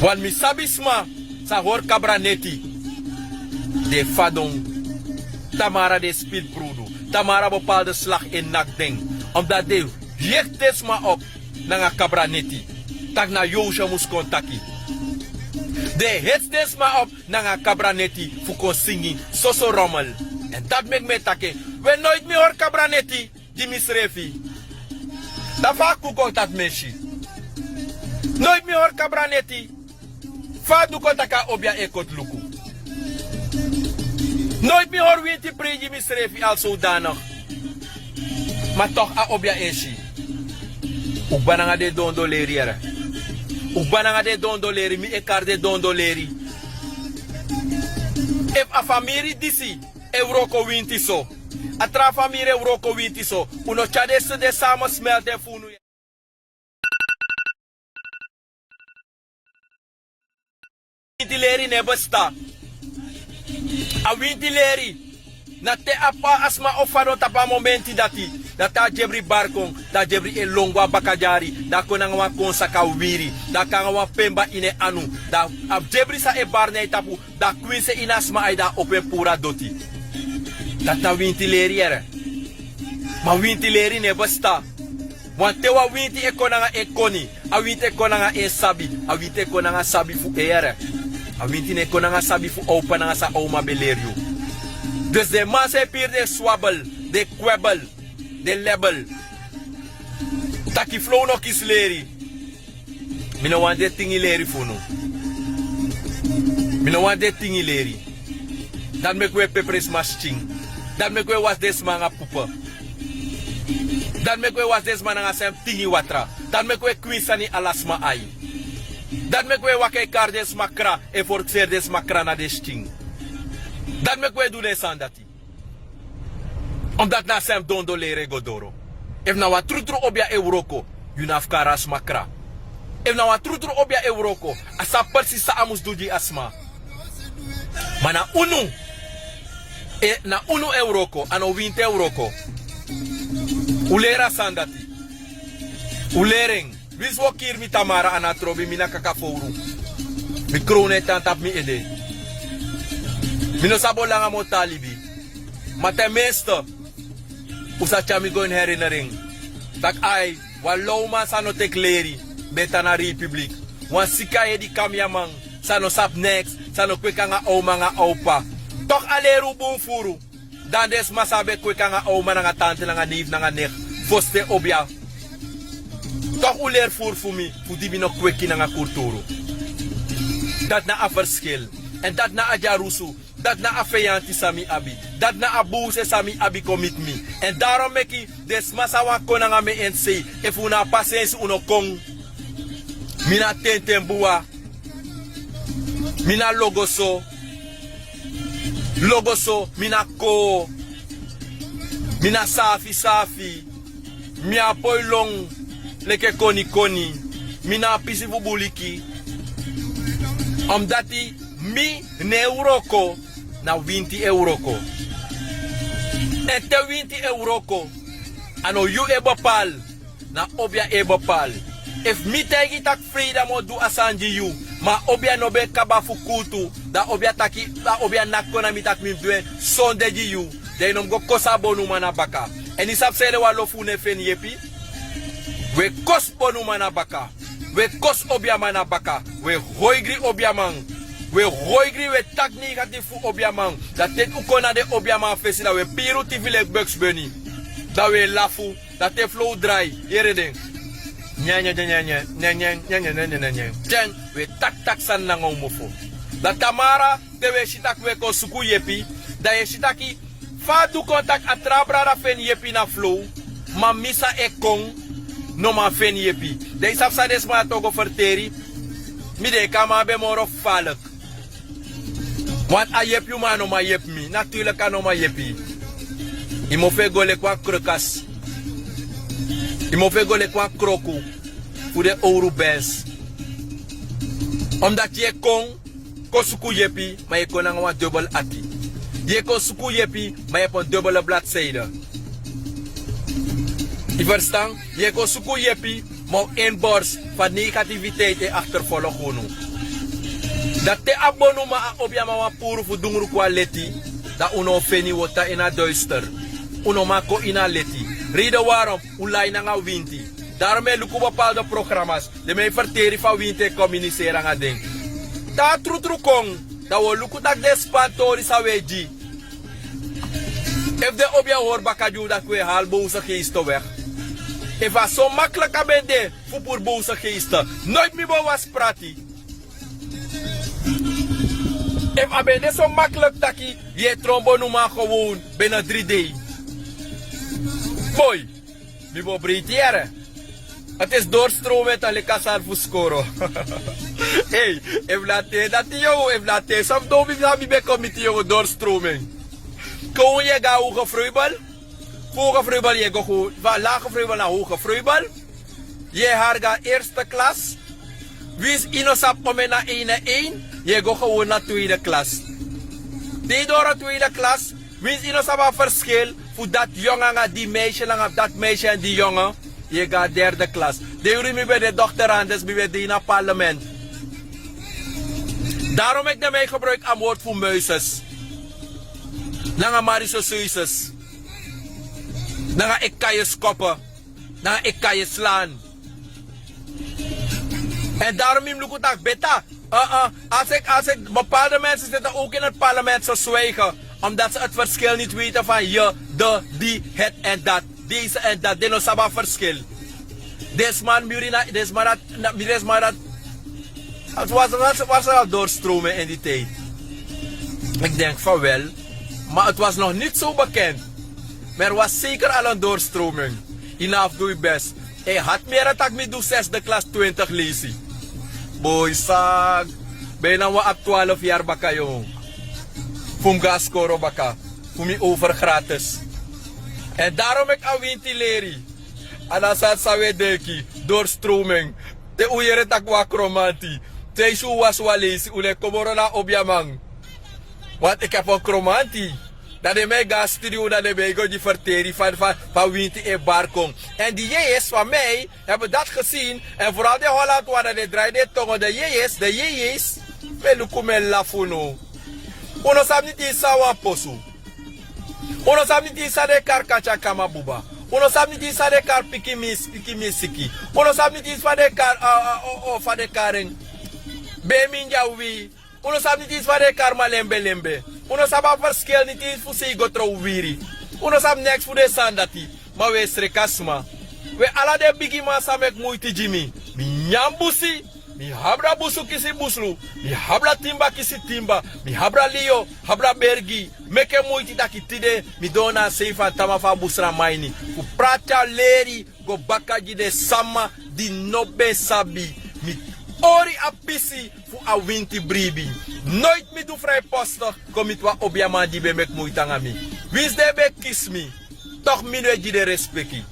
Want misabisma sa hoor kabraneti. De fadong. Tamara de spilproedu. Tamara bepaalde slag in nakding. Omdat de jecht desma op na kabraneti. Tak na Joosje moest contacti. De het desma op na kabraneti voor kon singen. Soso rommel. En dat maakt me takke. We nooit meer hoor kabraneti. Die misrefi. Dat vaak koek dat meisje. Nooit meer hoor kabraneti. Vaak doe ik dat obja ekot luku. Nooit meer hoor wie die preji misrefi al zodanig. Maar toch a obja eshi. Ook bananga de dondoleri era. Ook bananga de dondoleri. Mi ekar de dondoleri. If a familie disi. Euroko winti so. A tra familie Euroko winti so. Uno chadese de samen smelte funu. Wintileri ne besta. A wintileri. Na te apa asma ofano tapa momenti dati. Da ta jebri barkong. Da jebri e longwa bakajari. Da konangwa konsaka wiri. Da kangwa pemba ine anu. Da jebri sa e barne tapu. Da kwinse inasma ay da open pura doti. Dat na wintileri era. Ma wintileri ne besta. Want te wa winti e konanga e koni. A winti e konanga e sabi. A winti e konanga sabi fu e era. A winti ne konanga sabi fu opa nanga sa oma belerio. Dus de man se pier de swabbel. De kwebbel. De lebel. Taki flow no kis leri. Mina wan de tingi leri funo. Mina wan de tingi leri. Dan me kwe pepres masching. Dan me kwe was des manga pupa. Dan me kwe was des manga sem tingi watra. Dan me kwe kwisani alasma ai. Dan me kwe wake kar des makra e for kser des makra na des ting. Dan me kwe do des andati. Omdat na sem dondo lere godoro. If na wat trutru obja euroko, yunaf karas makra. If na wat trutru obja euroko, asa persi sa amus duji asma. Mana unu. Na 1 euroko, ano 20 euroko. Ulera sandati. Ulering. Wis wakir mi tamara anatrobi mina kakafouru. Mi krone tantap mi ede. Mino sabo langa mo talibi. Mate meester. Usa chami go in herinnering. Tak ai, walou man sano tek leri. Beta na republiek. Wan sika e di kamyamang. Sano sap next. Sano kweka nga oma nga opa. Toch aleru bonfuru. Dan des masabe kweka nga oma nga tante nga nief nga nek. Foste obja. Toch uler voer voor me. Voor die bino kweki nga kulturu. Dat na a verschil. En dat na a jarusu. Dat na a feyanti sami abi. Dat na a bouse sami abi commit me. En daarom meki des masawa kona nga me en say. If una patience uno kong. Mina tentembua. Mina logoso. Logoso, mina ko. Mina safi. Mi apoy long. Leke koni. Mina pisi bubuliki. Omdati mi ne euroko na 20 euroko. En te 20 euroko. Ano yu e bepal. Na obja e bepal. If mi tegi tak freedom o du asanji yu. Ma obja no be kaba fukutu. Da obja taki, da obja nakona mi tak mi duen. Sonde ji yu. De nom go kosa bonu mana baka. En isap sele walo fune fen yepi. We kos bonu mana baka. We kos obja mana baka. We hoigri obja man. We hoigri we tak negatief obja man. Dat tet ukona de obja man fesi. Da we piru tivile bugs bunny. Da we lafu. Dat te flow dry. Here ding. Nyanya. Chen, we tak san na ngomofo. Da tamara, de we shitak we ko suku yepi. Da ye shitaki, fa du kontak atrabra ra fen yepi na flow. Ma misa e kong, no ma fen yepi. De isap sa des ma togo verteri. Mi de kama be moro falek. Want a yep you man no ma yep mi. Natuurlijk kan no ma yepi. Imo fe gole kwa krokas. Imo fe gole kwa kroku. Voor de Eurobens. Omdat je kon suku jepi, maar je kon een dubbel ati. Je kon suku jepi, maar je hebt een dubbele bladzijde. Je verstaan? Je kon suku jepi, maar een bors van negativiteit en achtervolg gewoon. Dat te abonuma op je mama puro voor dungroe kwa leti. Dat uno feni wota in a duister. Uno mako in a leti. Reden waarom? Ulai na winti. Daarom heb ik bepaalde programma's. De mij verteren van winti communiceren aan ding. Ta tru kong. Dat we lukken dat de spantori sa weji. If de op je hoor bakaju dat we haal boze geesten weg. If het zo makkelijk aan de voor boze geesten. Nooit meer was prati. If abende zo makkelijk dat je trombone maar gewoon binnen 3D. Boy, die wil breederen. Het is doorstromen met een kasar voor scoren. Hey, if laat dat jongen, if laat soms doen we dat bij committee jongen doorstroming. Kon je gaan hoge vruibel? Hoge vruibel je gaat goed, van lage vruibel naar hoge vruibel. Je gaat eerste klas. Wie is inosap om naar 1-1? Je gaat gewoon naar tweede klas. Die door de tweede klas. Wie is inosap een verschil voor dat jongen, die meisje, dat meisje en die jongen? Je gaat derde klas. De jullie bij de doctorandus, bij de in het parlement. Daarom heb ik mij gebruikt aan woord voor muizes. Nanga marisosuises. Nanga ik kan je skoppen. Nanga ik kan je slaan. En daarom heb ik het beta. Als ik bepaalde mensen zitten ook in het parlement zo zwijgen. Omdat ze het verschil niet weten van je, de, die, het en dat. Deze en dat. Dit is een verschil. Deze man, dat. Het was al doorstromen in die tijd. Ik denk van wel. Maar het was nog niet zo bekend. Maar er was zeker al een doorstroming. Inaaf doe je best. Hij had meer dan ik doe 6e klas 20 lezen. Boy, sag. Bijna we op 12 jaar baka jong. Voor me scoren baka. Voor me over gratis. En daarom ik aan winti leren. En dan zat ze weer deki. Doorstroming. Te oeieren tak wakromanti. Te zo was walesi. Ule komorona op jamang. Want ik heb een chromantie. Dat de mij gaan studio, dat de mij die verteren van winter in Barkom. En die jees van mij hebben dat gezien. En vooral de Holland waar de draaide tongen, de jees. We lukken lafuno. Uno sab niet eens sawan posu. Uno sab niet eens de kar kacha kama buba. Uno sab niet eens de kar pikimisiki. Uno sab niet eens van de karen. Beminja wi. Uno sab niet eens van de kar malembe. Uno sab een verschil niet eens voor zich trouw wiri. Uno sab niks voor de sandati. Maar we strekasma. We alla de bigi man samek moeite Jimmy. Mi nyambusi. Mi habra busu kisi buslu. Mi habra timba kisi timba. Mi habra lio. Habra bergi. Meke moeite daki tide. Mi dona seifa tamafa busra maini. Fu pracha leri. Go bakaji de sama. Di nobe sabi. Mi ori apisi fu a winti bribi. Nooit mi doe vrijpostig. Kom ik wat op jaman die be mek moeite aan mi. Wie is de be kiss me. Toch minwe ji de respecti.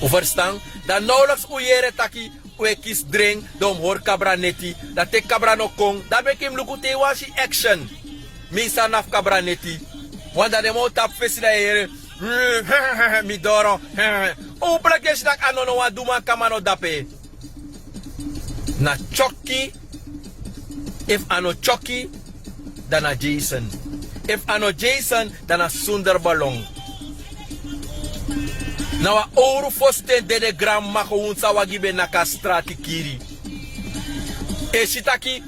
U verstaan? Dan nauwelijks oeiere taki. We kies drink. Dom hoor kabra neti. Dat te kabra no kong. Dan ben ik hem lukute washi action. Misa naf kabra neti. Want dat de mo tap fesi da here. Mi doro. O plakjes dat anono wa duma kamano dape. Na choki. If ano choki. Dan a Jason. If ano Jason. Dan a Sunder Ballon. Nou, ouro foste de gram gewoon sawagibe na kastrati kiri. E sitaki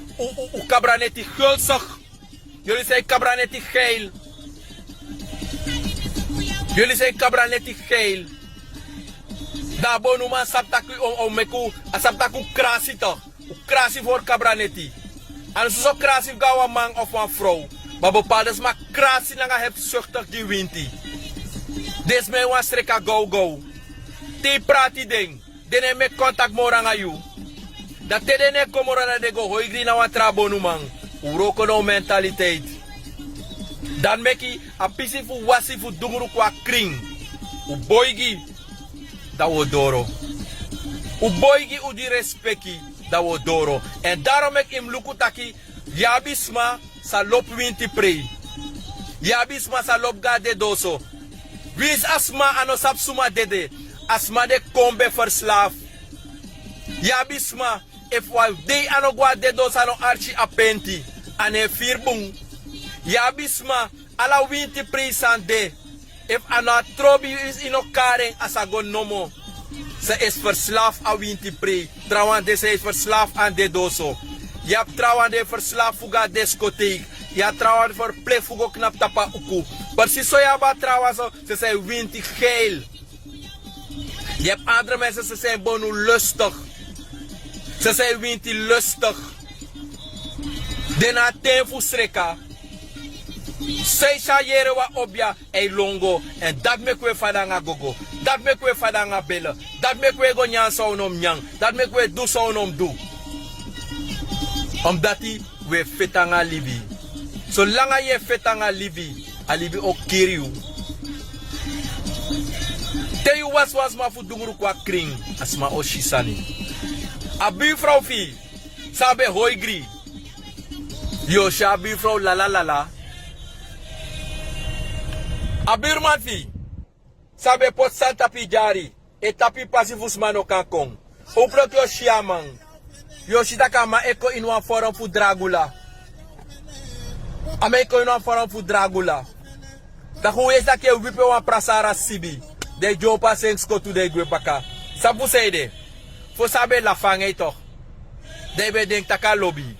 u kabraneti gulzig. Jullie zijn kabraneti geil. Jullie zijn kabraneti geil. Daar bonuma saptaku om meku asaptaku krasi toch. U krasi voor kabraneti. En zo krasi gawa man of een vrouw. Maar bepaalde smaak krasi nanga heb zuchtig die winti. Des me wan streka go. Te prati ding. Dene me contact moranga you. Dat te dene komorana de go. Hoi grina wan trabonu man. Uroko no mentaliteit. Dan meki a pisi fu wasi fu dungru kwa kring. U boygi. Da wo doro. U boygi u di respecti. dat we doro. En daarom ik im luku taki, yabisma sa lop winti prei. Yabisma sa lop gade doso. Wie is asma ano sap suma dede? Asma de kombe verslaaf. Yabisma, if wa de ano gwa de doso ano archi apenti. Ane firbung. Yabisma, ala winti prei sande. If ana trobi is ino karen asagon nomo. Ze is verslaafd aan winti pre. Trouwens, ze is verslaafd aan de doso. Je hebt trouwens de verslaafd voor de discotheek. Je hebt trouwens verplicht voor knap tapa uku. Precies zo ja, maar trouwens, ze zijn winti geel. Je hebt andere mensen, ze zijn bonu lustig. Ze zijn winti lustig. De na ten streka. Zij shayere wa obja e longo. En dat me kwe fadanga gogo. Dat me kwe fadanga bellen. Dat me kwe go nyan so nom nyang. Dat me kwe do so nom do. Omdat die we fetanga libi. Zolang je fetanga libi. Alibi ook kiriu. Te you was ma fu dunguru kwa kring. Asma o shisani. A buurvrouw fi. Sabe hoigri. Yo sha buurvrouw la la la la. A buurman fi. Sabe pot san tapi jari. E tapi pasifus mano kankong. Oprok yo shiamang. Yo shitaka ma eko inwa forum fu Dragula. Ama eko inwa forum fu Dragula. Da hoe is dat ke wipe wan prasara sibi. De jopa sengs ko tu de gwe baka. Sapu seide. Fo sabe la fange toch. De be denk taka lobby.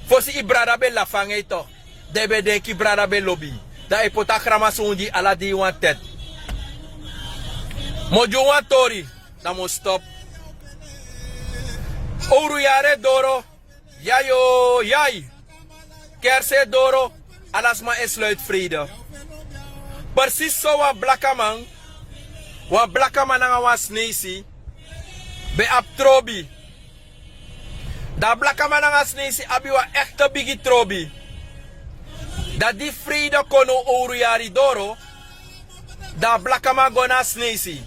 Fo si ibrada be la fange toch. De be denk ibrada be lobby. Da ipota grama sundi ala di wan tet. Mojo wan tori. Da mo stop. Ouro yare doro. Yayo yai. Kerse doro. Alasma is sluitvrede. Precies zo wan blakaman. Wan blakaman nga wan snesi. Be ap trobi. Da blakaman nga snesi abi wa echte bigi trobi. Da di vrede kono ouro yari doro. Da blakaman gona snesi.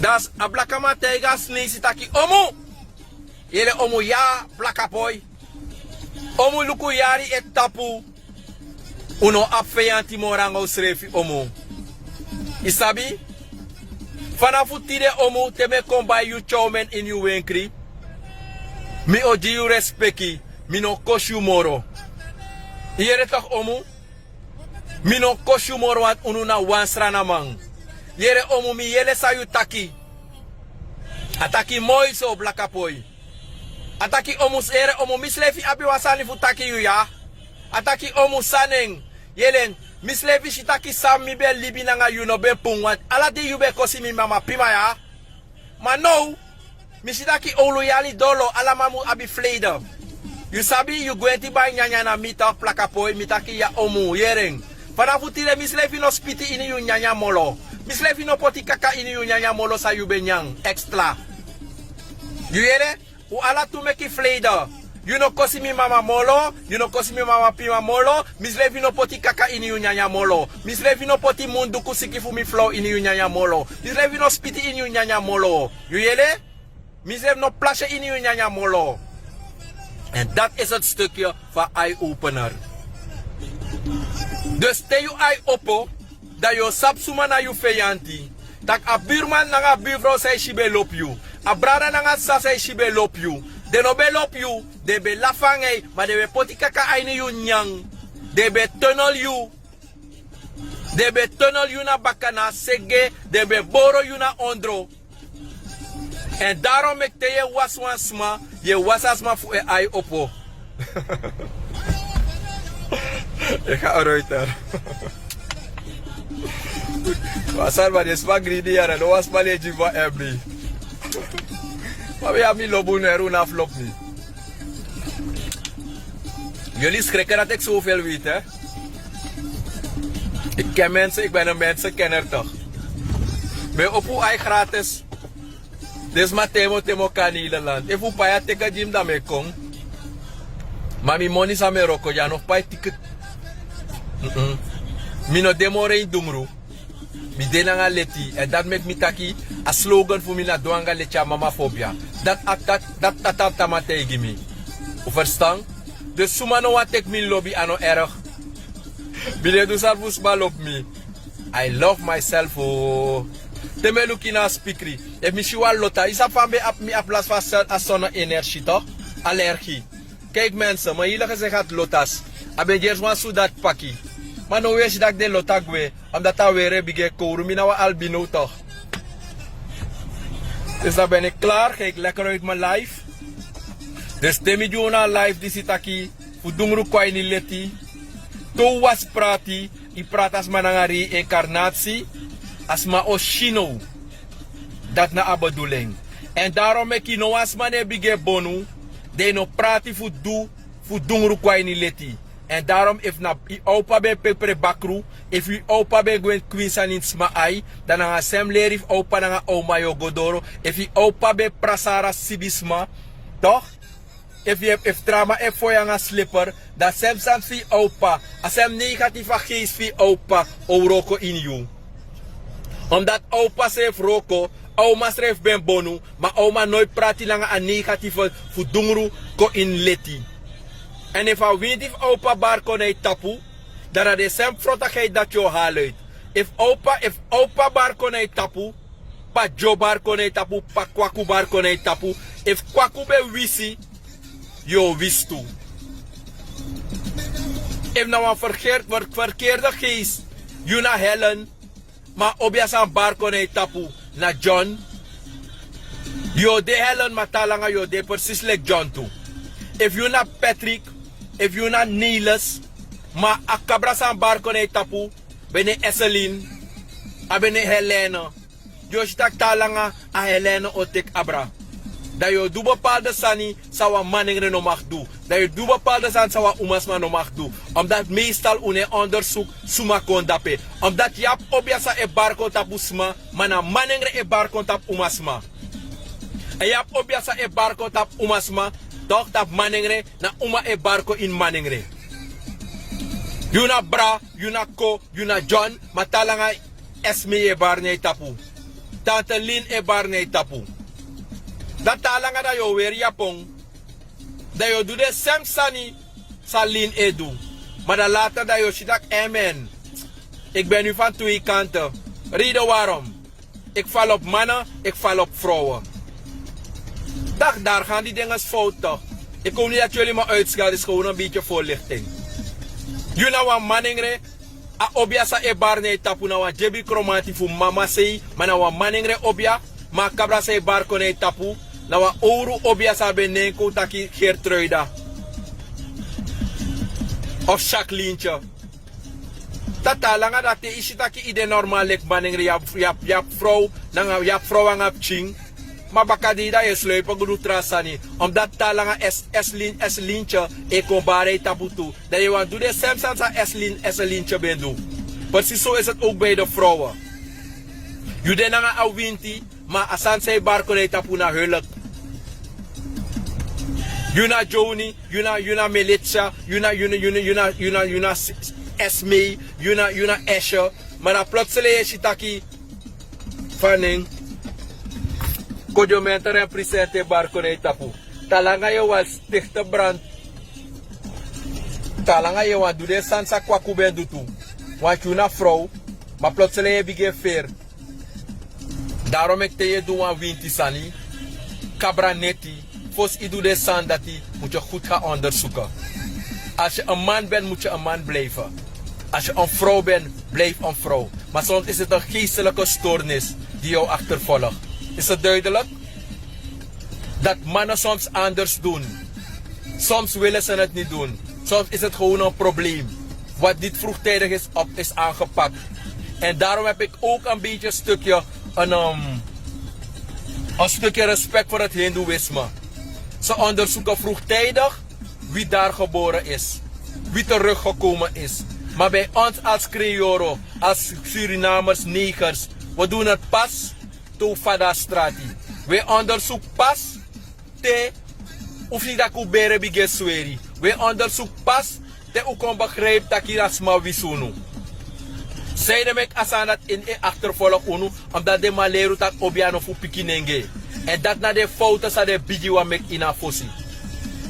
Das a blakaman teiga snesi taki omu. Yele omu ya blakapoy. Omu luku yari et tapu. Uno apfeyanti morango srefi omu. Isabi? Fanafu tide omu teme kombay yu chowmen in yu wenkri. Mi oji yu respeki. Mi no koshu moro. Yere toch omu? Mi no koshu moro wat unu na wansrana mang. Yere omu mi yele sa yu taki. Ataki moi so blakapoy. Ataki omu ere omu mislefi abi wasani fu taki yu ya. Ataki omu saneng. Yelen mislefi shitaki sam mi be libi nanga yu no be pungwat. Ala di yu be kosi mi mama pima ya. Ma no. Mishitaki olu yali dolo ala mamu abi fleder. You sabi you gwenti ba nyanya na mita plakapoy mitaki ya omu yereng. Fanafu tire mislefi no spiti ini yu nyanya molo. Mislefi no poti kaka ini yu nyanya molo sa yu benyang extra. You yere? U ala tu meki fleder. You no kosi mi mama molo, you no kosi mi mama pima molo, mislefi no poti kaka ini yu nyanya molo. Mislefi no poti mundu kusikifu mi flow ini yu nyanya molo. Mislefi no spiti ini yu nyanya molo. You yere? Mislefi no plasje ini yu nyanya molo. En dat is het stukje van eye-opener. Dus te je eye opo, dat je sapsuma na je feyanti. Dat a buurman na a buurvrouw say shibe lop you. A brada na a sa say shibe lop you. De no be lop you, de be lafangay, maar de be poti kaka aini you nyang. De be tunnel you. De be tunnel you na bakana sege, de be boro you na ondro. En daarom ik te je was wansma, je was asma voor je eye opo. Ik ga eruit daar. Wasal maar je sma greedy jaren, no was maar je jiva ebri. Maar we hebben lobo neru na flop niet. Jullie schrikken dat ik zoveel weet, hè? Ik ken mensen, ik ben een mensenkenner toch? Ben op hoe hij gratis. Des ma temo kanile land. If u paya teka jim da me kong. Mami money sa me roko ya no pay ticket. Mi no demore in dumru. Mi denanga leti. En dat make mi taki a slogan voor mi na doanga lecha mama phobia. Dat tamate gimi. U verstaan? Dus sumano wat ik mijn lobby ano erg. Bile du salvus balop me. I love myself oh. Teme lukina speakri. If mi shiwa lota, isa fambe ap mi aplas van zonne energie toch? Allergie. Kijk mensen, maar jullie gezegd had lotas. Aben jers wan su dat paki. Maar nou wees dat ik de lota gwe. Omdat dat weer bige kouru. Mina wa albino toch. Dus dan ben ik klaar. Ga ik lekker uit mijn live. Dus temi jona live die zit aquí. Fudungru kwai ni leti. To was prati. I praat as manangari incarnatie. As ma oshino. Dat na a bedoeling. En daarom ik no as mane bige bonu. De no prati fudungru kwai ni leti. En daarom if na i opa ben pepere bakru. If i opa ben gwen kwinsan in sma ai. Dan nga sem lerif opa nga oma yo godoro. If i opa ben prasara sibisma. Toch? If drama e voor je slipper, dat sem san fi opa, asem negatieve geest fi opa, o roko in you. Omdat opa schreef roko, oma schreef ben bonu, maar oma nooit praat langer aan negatieve fudungru ko in leti. En if a wind if opa bar kon ei tapu, dan had de sem frottigheid dat je haal uit. If opa bar kon ei tapu, pa jo bar kon ei tapu, pa kwaku bar kon ei tapu, if kwaku be wisi, yo wist toe. If nou een verkeerde geest, you na Helen, maar obja san bar kon ei tapu, na John, yo de Helen matalanga yo de precies like John toe. If you na Patrick, if you na Niels, maar akabra san bar kon ei tapu, bene Esseline, a bene Helena, yo stak talanga a Helena otek abra. Dat je doe bepaalde sani sawa maningre no mag doen. Dat je doe bepaalde san sawa umasma no mag doen. Omdat meestal une onderzoek suma kon dape. Omdat je obiasa e barko tapu sma, mana maningre e barko tap umasma. En je obiasa e barko tap umasma, toch tap maningre na uma e barko in maningre. Yuna bra, yuna ko, yuna John, matalanga esme e barne tapu. Tante Lin e barne tapu. Dat talanga da yo weer Japon. Dat yo doe de semsani salin edu. Maar dan later dat yo shidak amen. Ik ben nu van twee kanten. Reden waarom. Ik val op mannen, ik val op vrouwen. Dag, daar gaan die dingen fout toch. Ik kom niet dat jullie me uitschelden, het is gewoon een beetje voorlichting. You know wat maningre. A obia sa e barne tapu na wa jebi kromati fu mama sei. Maar na wa maningre obia. Maar kabra sa e bar kone tapu. Na wa ouro obia sa benenko taki Gertruida. Of Jacqueline. Tata langa dat te isi taki ide normaal lek maningre yap vrouw. Nanga yap vrouw ang ap ching. Maar bakadida je sluipen guru trasani. Omdat talanga eslintje e kombare tabutu. Dat je want doe de semsan sa eslintje ben doen. Precies zo is het ook bij de vrouwen. Je denanga a winti, maar asan say barco tapu na hulk. Yuna Joni, yuna Melitza, yuna Esme, yuna Escher. Maar dan plotseling is je taki fanning. Kojo mentor en presente barco tapu. Talanga je was stichte brand. Talanga je want doe de sansa kwa kuben dutu. Want je na vrouw, maar plotseling heb je veer. Daarom ik te je doen aan winti sani. Cabra neti. Fos i doe de san dat die moet je goed gaan onderzoeken. Als je een man bent, moet je een man blijven. Als je een vrouw bent, blijf een vrouw. Maar soms is het een geestelijke stoornis die jou achtervolgt. Is het duidelijk? Dat mannen soms anders doen. Soms willen ze het niet doen. Soms is het gewoon een probleem. Wat niet vroegtijdig is aangepakt. En daarom heb ik ook een beetje een stukje respect voor het hindoeïsme. Ze onderzoeken vroegtijdig wie daar geboren is. Wie teruggekomen is. Maar bij ons als Creolo, als Surinamers, negers, we doen het pas to Fada Strati. We onderzoeken pas te Ufnidaku Bere Bigesweri. We onderzoeken pas te ukon begrijpt dat hier als Mawisunu. Zeiden mek asan dat in achtervolg unu, omdat de malero dat obiano fu pikinenge. En dat na de fouten sa de bigi wa mek ina fosi.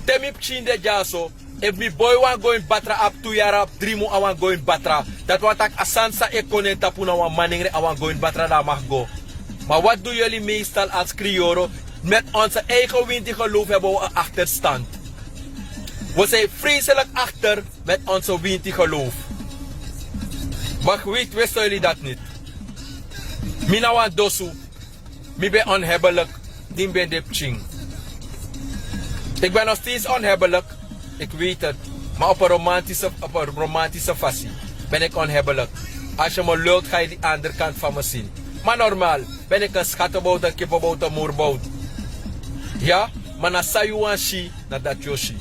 Temi pchin de jaso, if mi boy wan going batra up 2 jaar up 3 mo awan going batra. Dat wat tak asansa ekonen tapuna wan maningre awan going batra da mag go. Maar wat doen jullie meestal als Crioro? Met onze eigen wind die geloof hebben we een achterstand. We zijn vreselijk achter met onze wind die geloof. Maar wisten jullie dat niet? Mina wan dosu. Mi ben onhebbelijk. Die ben de pching. Ik ben nog steeds onhebbelijk. Ik weet het. Maar op een romantische fasie ben ik onhebbelijk. Als je me lult ga je die andere kant van me zien. Maar normaal ben ik een schattenbout, een kippenbout, een moerbout. Ja, maar na sayu an shi, na dat yoshi.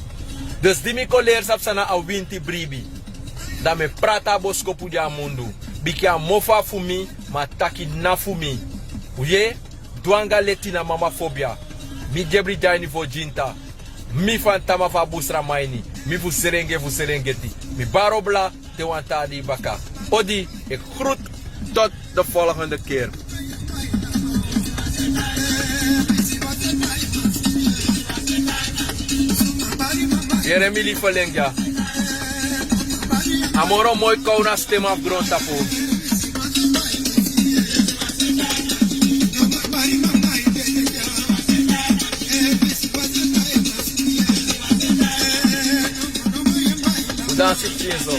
Dus die mi koleers op sana a winti bribi. Dat me prata boskopu dia mundu. Biki a mofa fumi, ma taki na fumi. Uye, duanga leti na mama fobia. Mi gebri jaini vo jinta. Mi fantama fa busra maini. Mi fu serengeti. Mi barobla te wanta di baka. Odi, ik groet tot de volgende keer. Jeremy Verlengja. Amoro mooi kou na stem af grond tapo. Dan zit je zo.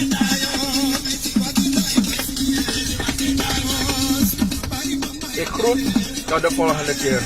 Ik groet tot de volgende keer.